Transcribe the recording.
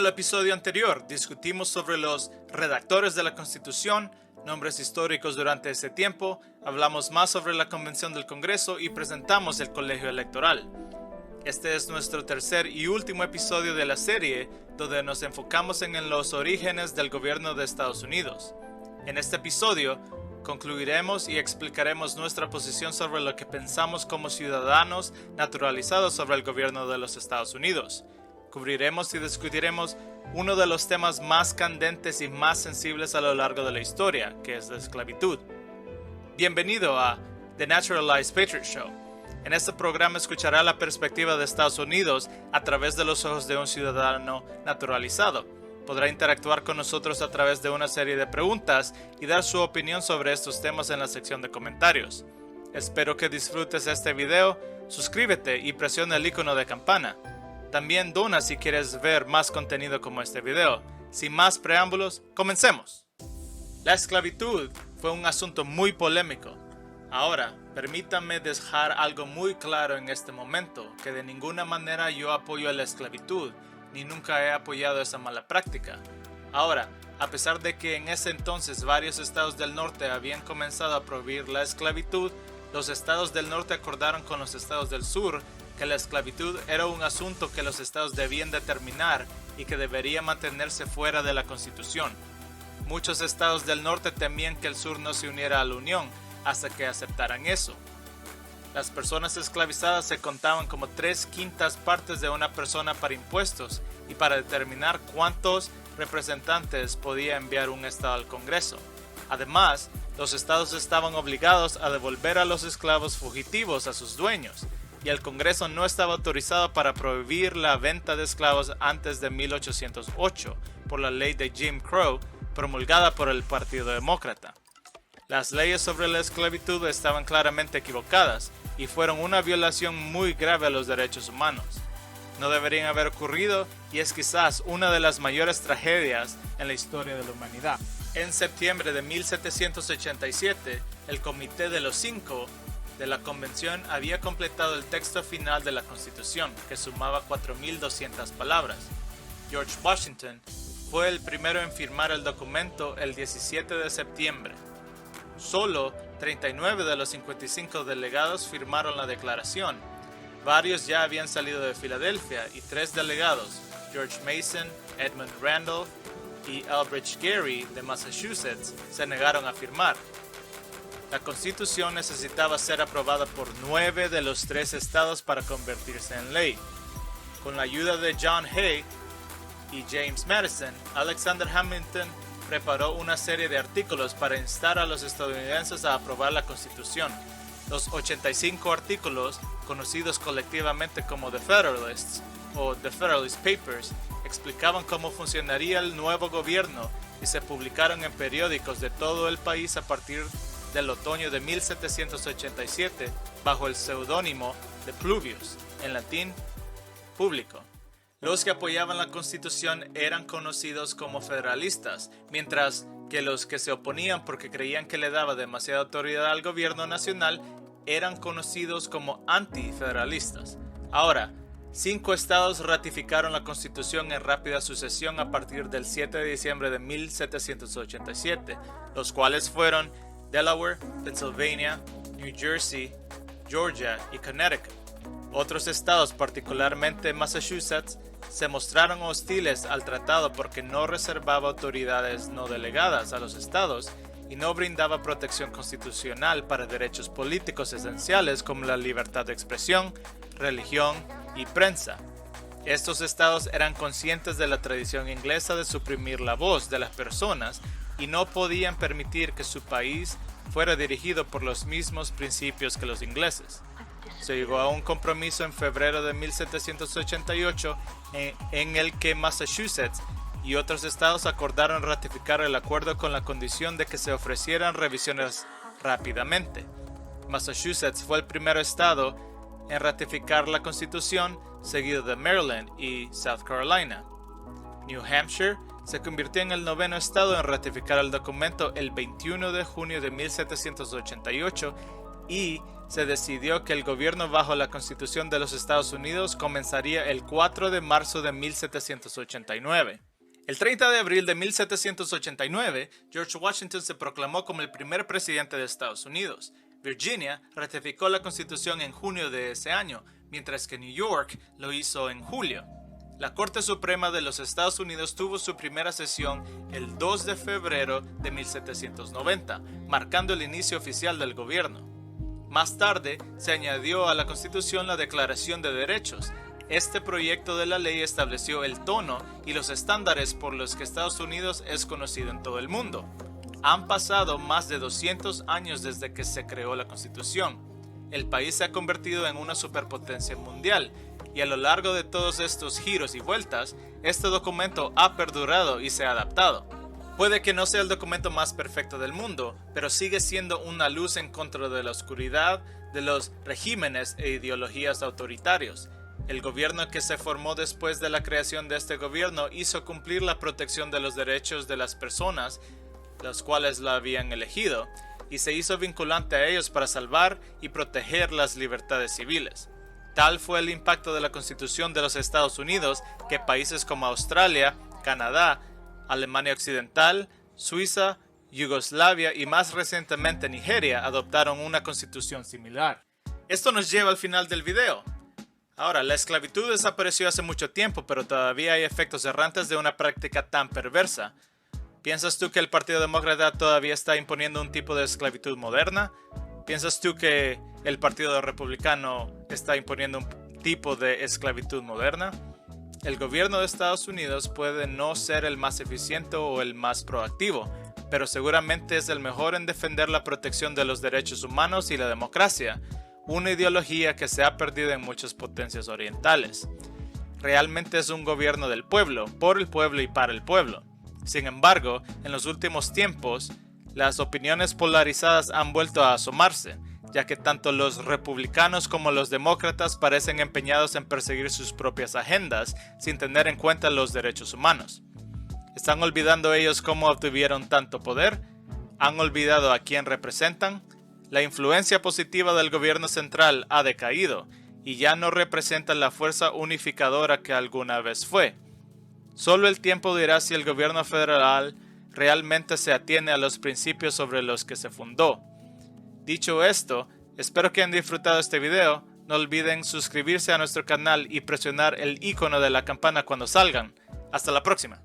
episodio anterior, discutimos sobre los redactores de la Constitución, nombres históricos durante ese tiempo, hablamos más sobre la Convención del Congreso y presentamos el Colegio Electoral. Este es nuestro tercer y último episodio de la serie, donde nos enfocamos en los orígenes del gobierno de Estados Unidos. En este episodio, concluiremos y explicaremos nuestra posición sobre lo que pensamos como ciudadanos naturalizados sobre el gobierno de los Estados Unidos. Cubriremos y discutiremos uno de los temas más candentes y más sensibles a lo largo de la historia, que es la esclavitud. Bienvenido a The Naturalized Patriot Show. En este programa escuchará la perspectiva de Estados Unidos a través de los ojos de un ciudadano naturalizado. Podrá interactuar con nosotros a través de una serie de preguntas y dar su opinión sobre estos temas en la sección de comentarios. Espero que disfrutes este video, suscríbete y presiona el icono de campana. También dona si quieres ver más contenido como este video. Sin más preámbulos, comencemos. La esclavitud fue un asunto muy polémico. Ahora, permítanme dejar algo muy claro en este momento, que de ninguna manera yo apoyo la esclavitud, ni nunca he apoyado esa mala práctica. Ahora, a pesar de que en ese entonces varios estados del norte habían comenzado a prohibir la esclavitud, los estados del norte acordaron con los estados del sur que la esclavitud era un asunto que los estados debían determinar y que debería mantenerse fuera de la Constitución. Muchos estados del norte temían que el sur no se uniera a la Unión hasta que aceptaran eso. Las personas esclavizadas se contaban como 3/5 partes de una persona para impuestos y para determinar cuántos representantes podía enviar un estado al Congreso. Además, los estados estaban obligados a devolver a los esclavos fugitivos a sus dueños, y el Congreso no estaba autorizado para prohibir la venta de esclavos antes de 1808 por la ley de Jim Crow promulgada por el Partido Demócrata. Las leyes sobre la esclavitud estaban claramente equivocadas y fueron una violación muy grave a los derechos humanos. No deberían haber ocurrido y es quizás una de las mayores tragedias en la historia de la humanidad. En septiembre de 1787, el Comité de los Cinco de la Convención había completado el texto final de la Constitución, que sumaba 4.200 palabras. George Washington fue el primero en firmar el documento el 17 de septiembre. Solo 39 de los 55 delegados firmaron la declaración. Varios ya habían salido de Filadelfia y 3 delegados, George Mason, Edmund Randolph y Elbridge Gerry de Massachusetts, se negaron a firmar. La Constitución necesitaba ser aprobada por 9 de los 3 estados para convertirse en ley. Con la ayuda de John Hay y James Madison, Alexander Hamilton preparó una serie de artículos para instar a los estadounidenses a aprobar la Constitución. Los 85 artículos, conocidos colectivamente como The Federalists o The Federalist Papers, explicaban cómo funcionaría el nuevo gobierno y se publicaron en periódicos de todo el país a partir del otoño de 1787 bajo el seudónimo de Pluvius, en latín, público. Los que apoyaban la Constitución eran conocidos como federalistas, mientras que los que se oponían porque creían que le daba demasiada autoridad al gobierno nacional eran conocidos como antifederalistas. Ahora, 5 estados ratificaron la Constitución en rápida sucesión a partir del 7 de diciembre de 1787, los cuales fueron Delaware, Pennsylvania, New Jersey, Georgia y Connecticut. Otros estados, particularmente Massachusetts, se mostraron hostiles al tratado porque no reservaba autoridades no delegadas a los estados y no brindaba protección constitucional para derechos políticos esenciales como la libertad de expresión, religión y prensa. Estos estados eran conscientes de la tradición inglesa de suprimir la voz de las personas y no podían permitir que su país fuera dirigido por los mismos principios que los ingleses. Se llegó a un compromiso en febrero de 1788 en el que Massachusetts y otros estados acordaron ratificar el acuerdo con la condición de que se ofrecieran revisiones rápidamente. Massachusetts fue el primer estado en ratificar la Constitución, seguido de Maryland y South Carolina. New Hampshire se convirtió en el 9º estado en ratificar el documento el 21 de junio de 1788 y se decidió que el gobierno bajo la Constitución de los Estados Unidos comenzaría el 4 de marzo de 1789. El 30 de abril de 1789, George Washington se proclamó como el primer presidente de Estados Unidos. Virginia ratificó la Constitución en junio de ese año, mientras que New York lo hizo en julio. La Corte Suprema de los Estados Unidos tuvo su primera sesión el 2 de febrero de 1790, marcando el inicio oficial del gobierno. Más tarde, se añadió a la Constitución la Declaración de Derechos. Este proyecto de la ley estableció el tono y los estándares por los que Estados Unidos es conocido en todo el mundo. Han pasado más de 200 años desde que se creó la Constitución. El país se ha convertido en una superpotencia mundial, y a lo largo de todos estos giros y vueltas, este documento ha perdurado y se ha adaptado. Puede que no sea el documento más perfecto del mundo, pero sigue siendo una luz en contra de la oscuridad de los regímenes e ideologías autoritarios. El gobierno que se formó después de la creación de este gobierno hizo cumplir la protección de los derechos de las personas, las cuales la habían elegido, y se hizo vinculante a ellos para salvar y proteger las libertades civiles. Tal fue el impacto de la Constitución de los Estados Unidos que países como Australia, Canadá, Alemania Occidental, Suiza, Yugoslavia y más recientemente Nigeria adoptaron una constitución similar. Esto nos lleva al final del video. Ahora, la esclavitud desapareció hace mucho tiempo, pero todavía hay efectos errantes de una práctica tan perversa. ¿Piensas tú que el Partido Demócrata todavía está imponiendo un tipo de esclavitud moderna? ¿Piensas tú que el Partido Republicano está imponiendo un tipo de esclavitud moderna? El gobierno de Estados Unidos puede no ser el más eficiente o el más proactivo, pero seguramente es el mejor en defender la protección de los derechos humanos y la democracia, una ideología que se ha perdido en muchas potencias orientales. Realmente es un gobierno del pueblo, por el pueblo y para el pueblo. Sin embargo, en los últimos tiempos, las opiniones polarizadas han vuelto a asomarse, ya que tanto los republicanos como los demócratas parecen empeñados en perseguir sus propias agendas sin tener en cuenta los derechos humanos. ¿Están olvidando ellos cómo obtuvieron tanto poder? ¿Han olvidado a quién representan? La influencia positiva del gobierno central ha decaído y ya no representa la fuerza unificadora que alguna vez fue. Solo el tiempo dirá si el gobierno federal realmente se atiene a los principios sobre los que se fundó. Dicho esto, espero que hayan disfrutado este video. No olviden suscribirse a nuestro canal y presionar el icono de la campana cuando salgan. Hasta la próxima.